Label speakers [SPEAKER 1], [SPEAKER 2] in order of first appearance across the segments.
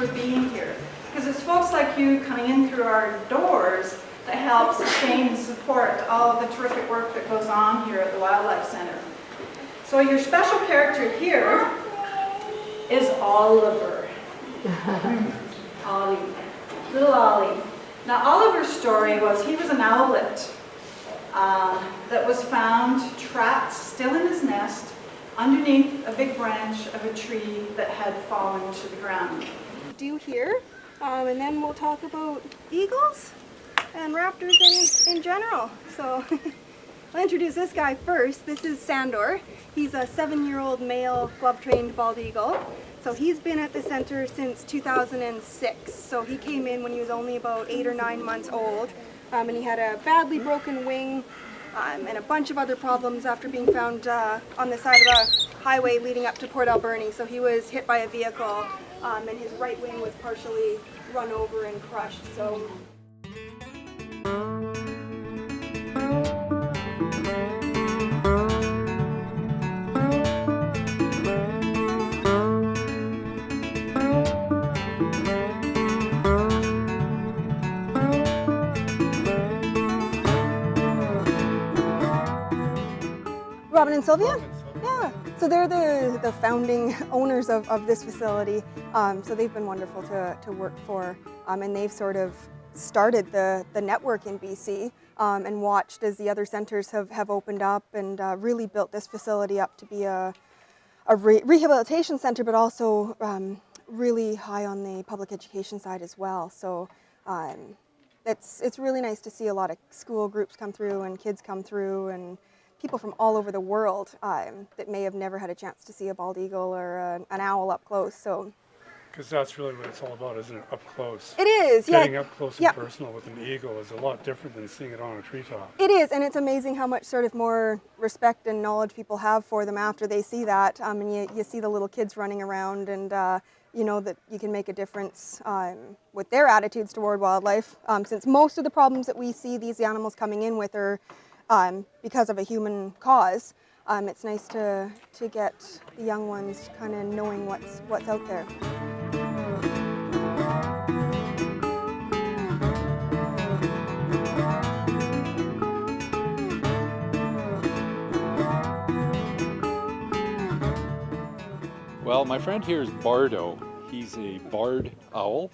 [SPEAKER 1] for being here. Because it's folks like you coming in through our doors that help sustain and support all of the terrific work that goes on here at the Wildlife Center. So your special character here is Oliver. Ollie, little Ollie. Now Oliver's story was he was an owlet that was found trapped still in his nest underneath a big branch of a tree that had fallen to the ground.
[SPEAKER 2] Do here, and then we'll talk about eagles and raptors in general. So I'll introduce this guy first. This is Sandor. He's a 7-year-old male glove-trained bald eagle. So he's been at the center since 2006. So he came in when he was only about 8 or 9 months old, and he had a badly broken wing and a bunch of other problems after being found on the side of a highway leading up to Port Alberni. So he was hit by a vehicle, and his right wing was partially run over and crushed. So. Robin and Sylvia? Yeah, so they're the founding owners of this facility. So they've been wonderful to work for, and they've sort of started the network in BC and watched as the other centers have opened up and really built this facility up to be a rehabilitation center, but also really high on the public education side as well. So it's really nice to see a lot of school groups come through and kids come through and people from all over the world that may have never had a chance to see a bald eagle or an owl up close. So,
[SPEAKER 3] because that's really what it's all about, isn't it? Up close.
[SPEAKER 2] It is, yeah.
[SPEAKER 3] Getting up close and personal with an eagle is a lot different than seeing it on a treetop.
[SPEAKER 2] It is, and it's amazing how much sort of more respect and knowledge people have for them after they see that. And you see the little kids running around, and you know that you can make a difference with their attitudes toward wildlife. Since most of the problems that we see these animals coming in with are because of a human cause, it's nice to get the young ones kind of knowing what's out there.
[SPEAKER 4] Well, my friend here is Bardo. He's a barred owl,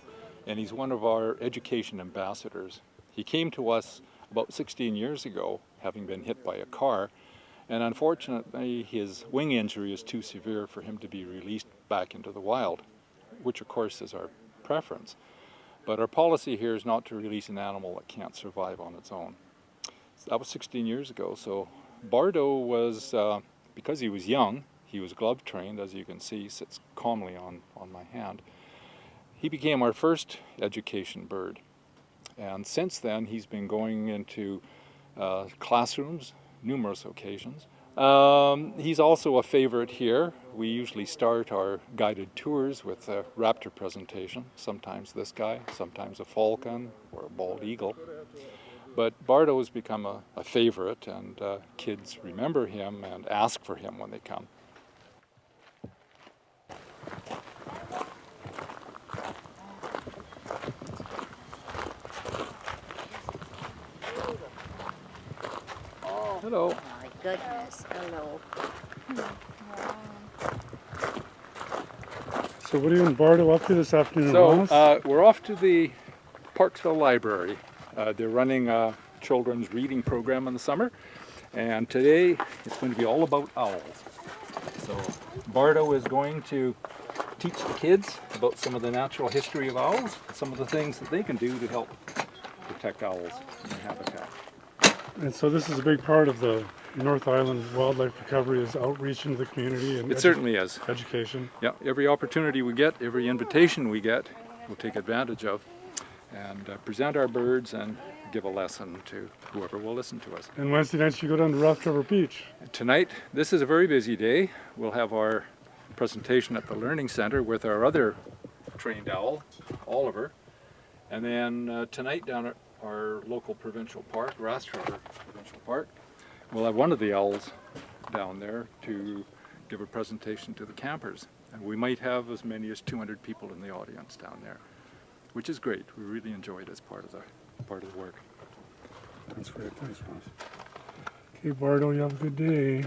[SPEAKER 4] and he's one of our education ambassadors. He came to us about 16 years ago, having been hit by a car, and unfortunately his wing injury is too severe for him to be released back into the wild, which of course is our preference. But our policy here is not to release an animal that can't survive on its own. So that was 16 years ago, so Bardo was, because he was young, he was glove trained, as you can see, sits calmly on my hand. He became our first education bird. And since then, he's been going into classrooms, numerous occasions. He's also a favorite here. We usually start our guided tours with a raptor presentation, sometimes this guy, sometimes a falcon or a bald eagle. But Bardo has become a favorite, and kids remember him and ask for him when they come. Hello.
[SPEAKER 5] Oh my goodness, hello.
[SPEAKER 3] So what are you and Bardo up to this afternoon?
[SPEAKER 4] So we're off to the Parksville Library. They're running a children's reading program in the summer, and today it's going to be all about owls. So Bardo is going to teach the kids about some of the natural history of owls, some of the things that they can do to help protect owls in their habitat.
[SPEAKER 3] And so this is a big part of the North Island wildlife recovery, is outreach into the community and
[SPEAKER 4] It certainly is.
[SPEAKER 3] Education.
[SPEAKER 4] Yeah, every opportunity we get, every invitation we get, we'll take advantage of and present our birds and give a lesson to whoever will listen to us.
[SPEAKER 3] And Wednesday nights you go down to Rough River Beach.
[SPEAKER 4] Tonight, this is a very busy day. We'll have our presentation at the Learning Center with our other trained owl, Oliver. And then tonight down at our local provincial park, Rast River Provincial Park, we'll have one of the owls down there to give a presentation to the campers. And we might have as many as 200 people in the audience down there, which is great. We really enjoy it as part of the work.
[SPEAKER 3] That's great. Thanks, Ross. Okay, Bardo, you have a good day.